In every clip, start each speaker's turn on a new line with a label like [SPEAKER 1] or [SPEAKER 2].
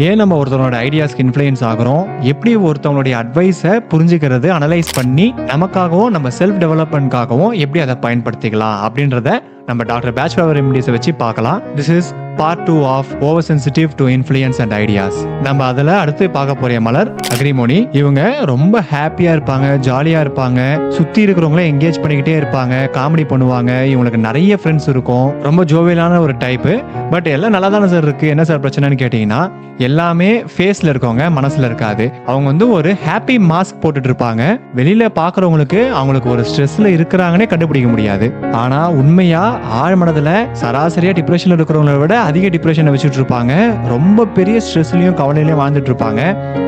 [SPEAKER 1] ஏன் நம்ம ஒருத்தவங்களோட ஐடியாஸ்க்கு இன்ஃப்ளூயன்ஸ் ஆகிறோம், எப்படி ஒருத்தவங்களுடைய அட்வைஸை புரிஞ்சுக்கிறது, அனலைஸ் பண்ணி நமக்காகவும் நம்ம செல்ஃப் டெவலப்மெண்ட்காகவும் எப்படி அதை பயன்படுத்திக்கலாம் அப்படின்றத நம்ம டாக்டர் பேச்சுலர் ரெமிடிஸை வச்சு பார்க்கலாம். This is part 2 of over sensitive to influence and ideas. நம்ம அதில் அடுத்து பார்க்க போற மலர் அக்ரிமோனி. இவங்க ரொம்ப ஹாப்பியா இருப்பாங்க, ஜாலியா இருப்பாங்க, சுத்தி இருக்கிறவங்கள என்கேஜ் பண்ணிக்கிட்டே இருப்பாங்க, காமெடி பண்ணுவாங்க, இவங்களுக்கு நிறைய ஃப்ரெண்ட்ஸ் இருக்கும், ரொம்ப ஜோவியலான ஒரு டைப்பு. பட் எல்லாம் நல்லா தானே சார் இருக்கு, என்ன சார் பிரச்சனைன்னு கேட்டீங்கன்னா எல்லாமே ஃபேஸ்ல இருக்கவங்க, மனசுல இருக்காது. அவங்க வந்து ஒரு ஹாப்பி மாஸ்க் போட்டுட்டு இருப்பாங்க. வெளியில பாக்குறவங்களுக்கு அவங்களுக்கு ஒரு ஸ்ட்ரெஸ்ல இருக்கிறாங்கன்னே கண்டுபிடிக்க முடியாது. ஆனா உண்மையா ஆழ் மனதுல சராசரியா டிப்ரெஷன்ல இருக்கிறவங்கள விட அதிக டிப்ரெஷனை வச்சுட்டு இருப்பாங்க. ரொம்ப பெரிய ஸ்ட்ரெஸ்லயும் கவலையிலயும் வாழ்ந்துட்டு இருப்பாங்க.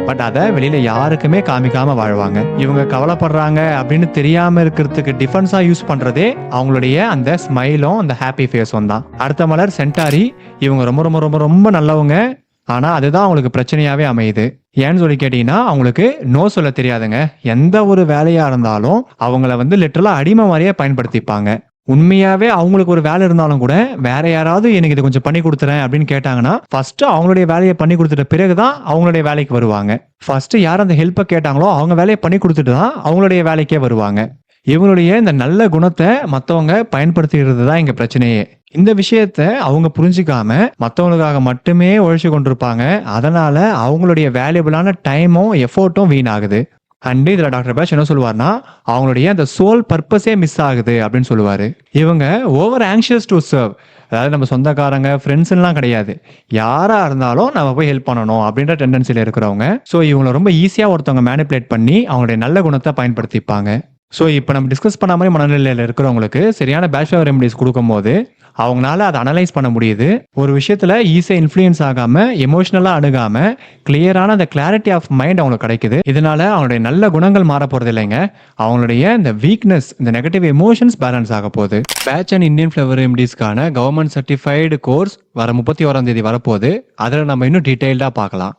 [SPEAKER 1] பட் அதை வெளியில யாருக்குமே காமிக்காம வாழ்வாங்க. இவங்க கவலைப்படுறாங்க அப்படின்னு தெரியாம இருக்கிறதுக்கு டிஃபென்ஸா யூஸ் பண்றதே அவங்களுடைய அந்த ஸ்மைலும் அந்த ஹாப்பி ஃபேஸும் தான். அடுத்த மலர் சென்டாரி. இவங்க ரொம்ப ரொம்ப ரொம்ப ரொம்ப நல்லவங்க. ஆனா அதுதான் அவங்களுக்கு பிரச்சனையாவே அமையுது. ஏன்னு சொல்லி கேட்டீங்கன்னா அவங்களுக்கு நோ சொல்ல தெரியாதுங்க. எந்த ஒரு வேலையா இருந்தாலும் அவங்கள வந்து லிட்டரலா அடிமை மாதிரியே பயன்படுத்திப்பாங்க. உண்மையாவே அவங்களுக்கு ஒரு வேலை இருந்தாலும் கூட வேற யாராவது எனக்கு இது கொஞ்சம் பண்ணி கொடுத்துறேன் அப்படின்னு கேட்டாங்கன்னா ஃபர்ஸ்ட் அவங்களுடைய வேலையை பண்ணி கொடுத்துட்ட பிறகுதான் அவங்களுடைய வேலைக்கு வருவாங்க. ஃபர்ஸ்ட் யார் அந்த ஹெல்ப்பை கேட்டாங்களோ அவங்க வேலையை பண்ணி கொடுத்துட்டு தான் அவங்களுடைய வேலைக்கே வருவாங்க. இவங்களுடைய இந்த நல்ல குணத்தை மற்றவங்க பயன்படுத்திக்கிறது தான் இங்க பிரச்சனையே. இந்த விஷயத்த அவங்க புரிஞ்சுக்காம மற்றவங்களுக்காக மட்டுமே உழைச்சு கொண்டிருப்பாங்க. அதனால அவங்களுடைய வேல்யூபிளான டைமும் எஃபோர்ட்டும் வீணாகுது. அண்ட் இதுல டாக்டர் பேஷ் என்ன சொல்லுவார்னா அவங்களுடைய அந்த சோல் பர்பஸே மிஸ் ஆகுது அப்படின்னு சொல்லுவாரு. இவங்க ஓவர் ஆங்ஷியஸ் டு சர்வ். அதாவது நம்ம சொந்தக்காரங்க ஃப்ரெண்ட்ஸ் எல்லாம் கிடையாது, யாரா இருந்தாலும் நம்ம போய் ஹெல்ப் பண்ணணும் அப்படின்ற டெண்டன்சில இருக்கிறவங்க. ஸோ இவங்களை ரொம்ப ஈஸியா ஒருத்தவங்க மேனிபுலேட் பண்ணி அவங்களுடைய நல்ல குணத்தை பயன்படுத்திப்பாங்க. ஸோ இப்போ நம்ம டிஸ்கஸ் பண்ண மாதிரி மனநிலையில் இருக்கிறவங்களுக்கு சரியான பேச்சுலர் ரெமடிஸ் கொடுக்கும்போது அவங்களால அதை அனலைஸ் பண்ண முடியுது. ஒரு விஷயத்துல ஈஸியாக இன்ஃப்ளூயன்ஸ் ஆகாம எமோஷனலாக அணுகாம கிளியரான அந்த கிளாரிட்டி ஆஃப் மைண்ட் அவங்களுக்கு கிடைக்குது. இதனால அவங்களுடைய நல்ல குணங்கள் மாற போறது இல்லைங்க, அவங்களுடைய இந்த வீக்னஸ், இந்த நெகட்டிவ் எமோஷன்ஸ் பேலன்ஸ் ஆக போகுது. பேட்ச் அண்ட் இந்தியன் ஃபிளவர் ரெமடிஸ்க்கான கவர்மெண்ட் சர்டிஃபைடு கோர்ஸ் வர 31ஆம் தேதி வரப்போகுது. அதில் நம்ம இன்னும் டீட்டெயில்டாக பார்க்கலாம்.